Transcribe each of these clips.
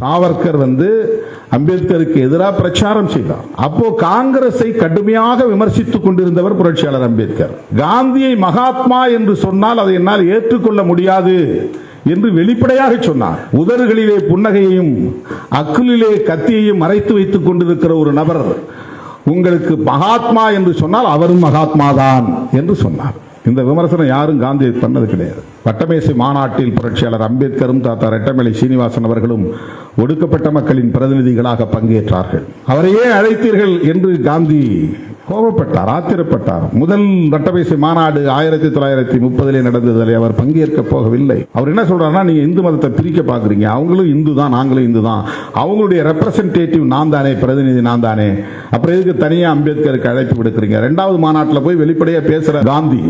சாவர்கர் அம்பேத்கருக்கு எதிராக பிரச்சாரம் செய்தார். அப்போ காங்கிரஸை கடுமையாக விமர்சித்துக் கொண்டிருந்தவர் புரட்சியாளர் அம்பேத்கர். காந்தியை மகாத்மா என்று சொன்னால் அதை என்னால் ஏற்றுக்கொள்ள முடியாது என்று வெளிப்படையாக சொன்னார். உதடுகளிலே புன்னகையையும் அக்குலிலே கத்தியையும் மறைத்து வைத்துக் கொண்டிருக்கிற ஒரு நபர் உங்களுக்கு மகாத்மா என்று சொன்னால் அவரும் மகாத்மா தான் என்று சொன்னார். இந்த விமர்சனம் யாரும் காந்தி பண்ணது கிடையாது. வட்டமேசை மாநாட்டில் புரட்சியாளர் அம்பேத்கரும் தாத்தா ரெட்டமலை சீனிவாசன் அவர்களும் ஒடுக்கப்பட்ட மக்களின் பிரதிநிதிகளாக பங்கேற்றார்கள். அவரையே அழைத்தீர்கள் என்று காந்தி கோபப்பட்டார், ஆத்திரப்பட்டார். முதல் வட்டமேசை மாநாடு 1930 நடந்ததில் அவர் பங்கேற்க போகவில்லை. அவர் என்ன சொல்றாருன்னா, நீங்க இந்து மதத்தை பிரிக்க பாக்குறீங்க, அவங்களும் இந்து தான் நாங்களும் இந்து தான், அவங்களுடைய ரெப்ரசன்டேட்டிவ் நான் தானே, பிரதிநிதி நான் தானே, அப்புறம் எதுக்கு தனியா அம்பேத்கருக்கு அழைப்பு விடுக்கிறீங்க? இரண்டாவது மாநாட்டில் போய் வெளிப்படையா பேசுற காந்தி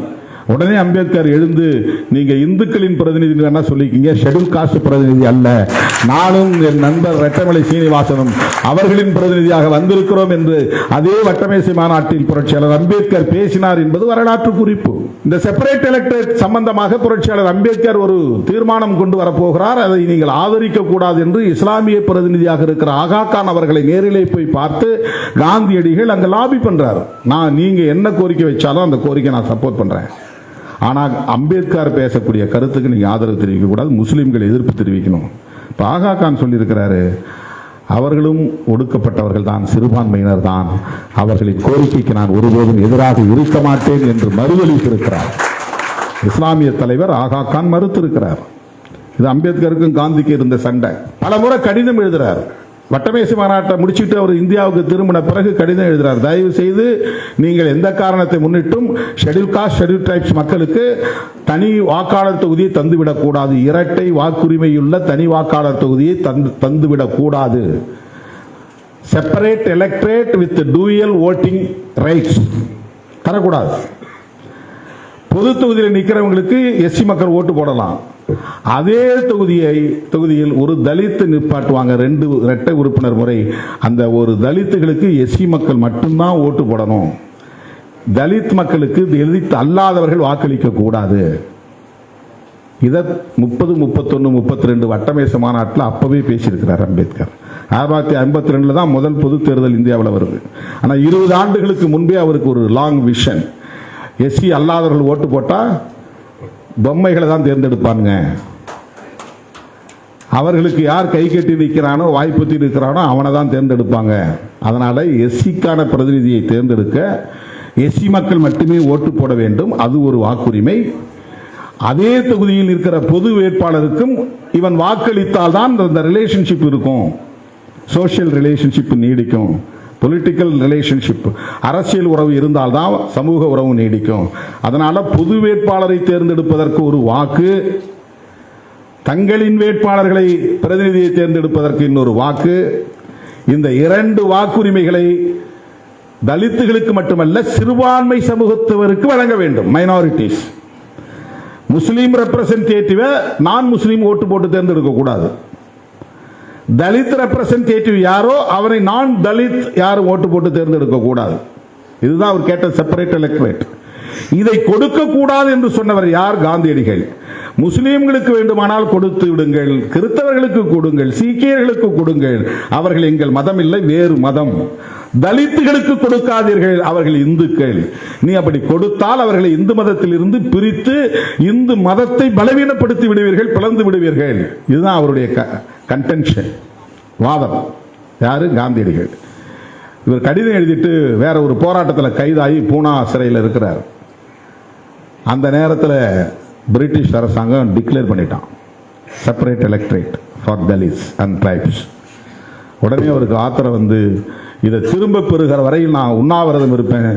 உடனே அம்பேத்கர் எழுந்து, நீங்க இந்துக்களின் பிரதிநிதி என்ன சொல்லிக்கீங்க, ஷெட்யூல் காஸ்ட் பிரதிநிதி அல்ல, நானும் என் நண்பர் ரெட்டமலை சீனிவாசனும் அவர்களின் பிரதிநிதியாக வந்திருக்கிறோம் என்று அதே வட்டமேசை மாநாட்டில் புரட்சியாளர் அம்பேத்கர் பேசினார் என்பது வரலாற்று குறிப்பு. இந்த செப்பரேட் எலக்டரேட் சம்பந்தமாக புரட்சியாளர் அம்பேத்கர் ஒரு தீர்மானம் கொண்டு வரப்போகிறார். அதை நீங்கள் ஆதரிக்க கூடாது என்று இஸ்லாமிய பிரதிநிதியாக இருக்கிற ஆகா கான் அவர்களை நேரிலே போய் பார்த்து காந்தியடிகள் அங்க லாபி பண்றார். நீங்க என்ன கோரிக்கை வச்சாலும் அந்த கோரிக்கை நான் சப்போர்ட் பண்றேன், ஆனால் அம்பேத்கர் பேசக்கூடிய கருத்துக்கு நீங்க ஆதரவு தெரிவிக்க கூடாது, முஸ்லிம்கள் எதிர்ப்பு தெரிவிக்கணும். இப்போ ஆகா கான் சொல்லியிருக்கிறாரு, அவர்களும் ஒடுக்கப்பட்டவர்கள் தான், சிறுபான்மையினர் தான், அவர்களின் கோரிக்கைக்கு நான் ஒருபோதும் எதிராக இருக்க மாட்டேன் என்று மறுதளித்திருக்கிறார். இஸ்லாமிய தலைவர் ஆகா கான் மறுத்திருக்கிறார். இது அம்பேத்கருக்கும் காந்திக்கு இருந்த சண்டை. பல முறை கடிதம் எழுதுறார். வட்டமேசை மாநாட்டை முடிச்சுட்டு அவர் இந்தியாவுக்கு திரும்பின பிறகு கடிதம் எழுதுறார், தயவு செய்து நீங்கள் எந்த காரணத்தை முன்னிட்டும் ஷெட்யூல் காஸ்ட் ஷெட்யூல் ட்ரைப்ஸ் மக்களுக்கு தனி வாக்காளர் தொகுதியை தந்துவிடக் கூடாது, இரட்டை வாக்குரிமையுள்ள தனி வாக்காளர் தொகுதியை தந்துவிடக் கூடாது, separate electorate with dual voting rights தரக்கூடாது. பொது தொகுதியில் நிற்கிறவங்களுக்கு எஸ்சி மக்கள் ஓட்டு போடலாம், அதே தொகுதியில் ஒரு தலித் நிப்பாட்டுவாங்க, 2 இரட்டை உறுப்பினர் முறை, அந்த ஒரு தலித்துகளுக்கு எஸ்சி மக்கள் மட்டும்தான் ஓட்டு போடணும், தலித் மக்களுக்கு தலித் அல்லாதவர்கள் வாக்களிக்க கூடாது. இதை 30, 31, 32 வட்டமேசை மாநாட்டில் அப்பவே பேசியிருக்கிறார் அம்பேத்கர். 1952 தான் முதல் பொது தேர்தல் இந்தியாவில் வருது. ஆனால் 20 ஆண்டுகளுக்கு முன்பே அவருக்கு ஒரு லாங் விஷன், எஸ்சி அல்லாதவர்கள் ஓட்டு போட்டா பொம்மைகளை தான் தேர்ந்தெடுப்பாங்க, அவர்களுக்கு யார் கை கட்டி நிற்கிறானோ வாய்ப்பத்தி இருக்கிறானோ அவனை தான் தேர்ந்தெடுப்பாங்க, அதனால எஸ்சிக்கான பிரதிநிதியை தேர்ந்தெடுக்க எஸ்சி மக்கள் மட்டுமே ஓட்டு போட வேண்டும், அது ஒரு வாக்குரிமை. அதே தொகுதியில் இருக்கிற பொது வேட்பாளருக்கும் இவன் வாக்களித்தால் தான் இந்த ரிலேஷன்ஷிப் இருக்கும், சோசியல் ரிலேஷன்ஷிப் நீடிக்கும், பொலிட்டிக்கல் ரிலேஷன்ஷிப் அரசியல் உறவு இருந்தால்தான் சமூக உறவு நீடிக்கும். அதனால பொது வேட்பாளரை தேர்ந்தெடுப்பதற்கு ஒரு வாக்கு, தங்களின் வேட்பாளர்களை பிரதிநிதியை தேர்ந்தெடுப்பதற்கு இன்னொரு வாக்கு, இந்த 2 வாக்குரிமைகளை தலித்துகளுக்கு மட்டுமல்ல சிறுபான்மை சமூகத்தவருக்கு வழங்க வேண்டும். மைனாரிட்டிஸ், முஸ்லீம் ரெப்ரசன்டேட்டிவ் நான் முஸ்லீம் ஓட்டு போட்டு தேர்ந்தெடுக்க கூடாது, தலித் ரெப்ரசன்டேட்டிவ் யாரோ அவரை நான் தலித் யாரும் ஓட்டு போட்டு தேர்ந்தெடுக்க கூடாது. இதுதான் அவர் கேட்ட செப்பரேட் எலக்டரேட். இதை கொடுக்க கூடாது என்று சொன்னவர் யார்? காந்தியடிகள். முஸ்லீம்களுக்கு வேண்டுமானால் கொடுத்து விடுங்கள், கிறிஸ்தவர்களுக்கு கொடுங்கள், சீக்கியர்களுக்கு கொடுங்கள், அவர்கள் எங்கள் மதம் இல்லை, வேறு மதம். தலித்துகளுக்கு கொடுக்காதீர்கள், அவர்கள் இந்துக்கள். நீ அப்படி கொடுத்தால் அவர்களை இந்து மதத்தில் இருந்து பிரித்து இந்து மதத்தை பலவீனப்படுத்தி விடுவீர்கள், பிளந்து விடுவீர்கள். இதுதான் அவருடைய கன்டென்ஷன், வாதம். யாரு? காந்தியடிகள். இவர் கடிதம் எழுதிட்டு வேற ஒரு போராட்டத்தில் கைதாகி பூனா சிறையில் இருக்கிறார். அந்த நேரத்தில் பிரிட்டிஷ் அரசாங்கம் டிக்ளேர் பண்ணிட்டான் separate electorate for Dalits and tribes. உடனே அவருக்கு ஆத்திரம் இதை திரும்ப பெறுகிற வரையில் நான் உண்ணாவிரதம் இருப்பேன்,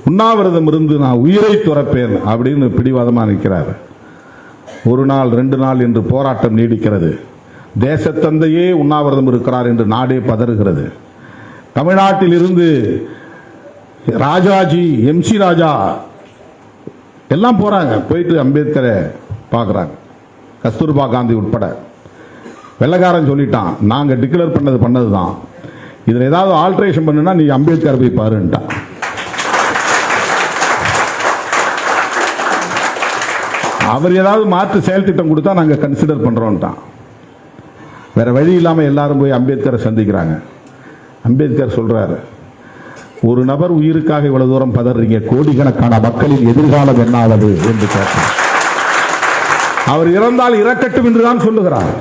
உண்ணாவிரதம் இருந்து நான் உயிரை துறப்பேன் அப்படின்னு பிடிவாதமாக நிற்கிறார். 1 நாள் 2 நாள் என்று போராட்டம் நீடிக்கிறது. தேசத்தந்தையே உண்ணாவிரதம் இருக்கிறார் என்று நாடே பதறுகிறது. தமிழ்நாட்டில் இருந்து ராஜாஜி, MC ராஜா எல்லாம் போறாங்க, போயிட்டு அம்பேத்கரை பார்க்குறாங்க, கஸ்தூர்பா காந்தி உட்பட. வெள்ளக்காரன் சொல்லிட்டான், நாங்க டிக்ளேர் பண்ணது தான், இதில் ஏதாவது ஆல்ட்ரேஷன் பண்ணுனா நீ அம்பேத்கர் போய் பாருன்ட்டான். அவர் ஏதாவது மாற்று செயல் திட்டம் கொடுத்தா நாங்கள் கன்சிடர் பண்றோம்ட்டான். வேற வழி இல்லாம எல்லாரும் போய் அம்பேத்கரை சந்திக்கிறாங்க. அம்பேத்கர் சொல்றாரு, ஒரு நபர் உயிருக்காக இவ்வளவு தூரம் பதறீங்க, கோடிக்கணக்கான மக்களின் எதிர்காலம் என்னாவது என்று கேட்டார். அவர் இறந்தால் இறக்கட்டும் என்றுதான் சொல்லுகிறார்.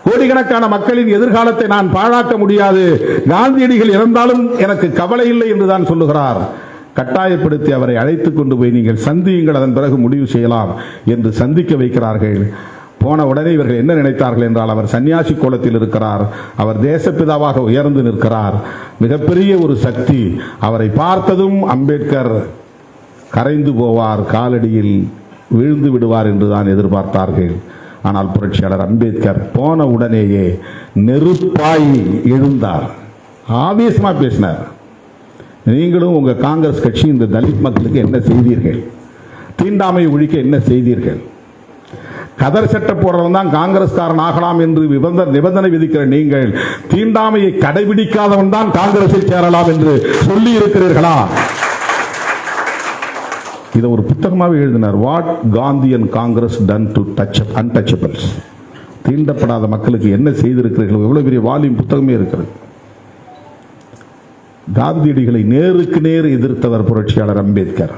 கோடிக்கணக்கான மக்களின் எதிர்காலத்தை நான் பாழாக்க முடியாது, காந்தியடிகள் இறந்தாலும் எனக்கு கவலை இல்லை என்றுதான் சொல்லுகிறார். கட்டாயப்படுத்தி அவரை அழைத்துக் கொண்டு போய் நீங்கள் சந்தியுங்கள், அதன் பிறகு முடிவு செய்யலாம் என்று சந்திக்க வைக்கிறார்கள். போன உடனே இவர்கள் என்ன நினைத்தார்கள் என்றால், அவர் சன்னியாசி கோலத்தில் இருக்கிறார், அவர் தேசப்பிதாவாக உயர்ந்து நிற்கிறார், மிகப்பெரிய ஒரு சக்தி, அவரை பார்த்ததும் அம்பேத்கர் கரைந்து போவார், காலடியில் விழுந்து விடுவார் என்றுதான் எதிர்பார்த்தார்கள். ஆனால் புரட்சியாளர் அம்பேத்கர் போன உடனேயே நெருப்பாய் எழுந்தார், ஆவேசமா பேசினார். நீங்களும் உங்க காங்கிரஸ் கட்சி இந்த தலித் மக்களுக்கு என்ன செய்தீர்கள்? தீண்டாமை ஒழிக்க என்ன செய்தீர்கள்? கதர் சட்டை போடுறவன் தான் காங்கிரஸ்காரன் ஆகலாம் என்று நிபந்தனை விதிக்கிற நீங்கள் தீண்டாமையை கடைபிடிக்காதவன் தான் காங்கிரஸில் சேரலாம் என்று சொல்லி இருக்கிறீர்களா? இதை ஒரு புத்தகமாக எழுதினார், what Gandhi and Congress done to touch untouchables. தீண்டப்படாத மக்களுக்கு என்ன செய்திருக்கிறீர்கள், எவ்வளவு பெரிய வால்யூம் புத்தகமே இருக்கிறது. காந்தியடிகளை நேருக்கு நேர் எதிர்த்தவர் புரட்சியாளர் அம்பேத்கர்.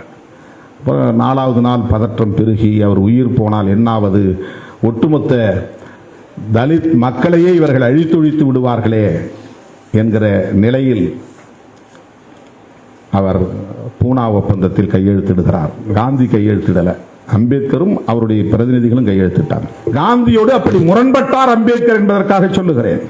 4வது நாள் பதற்றம் பெருகி அவர் உயிர் போனால் என்னாவது, ஒட்டுமொத்த தலித் மக்களையே இவர்கள் அழித்தொழித்து விடுவார்களே என்கிற நிலையில் அவர் பூனா ஒப்பந்தத்தில் கையெழுத்திடுகிறார். காந்தி கையெழுத்திடல, அம்பேத்கரும் அவருடைய பிரதிநிதிகளும் கையெழுத்திட்டார். காந்தியோடு அப்படி முரண்பட்டார் அம்பேத்கர் என்பதற்காக சொல்லுகிறேன்.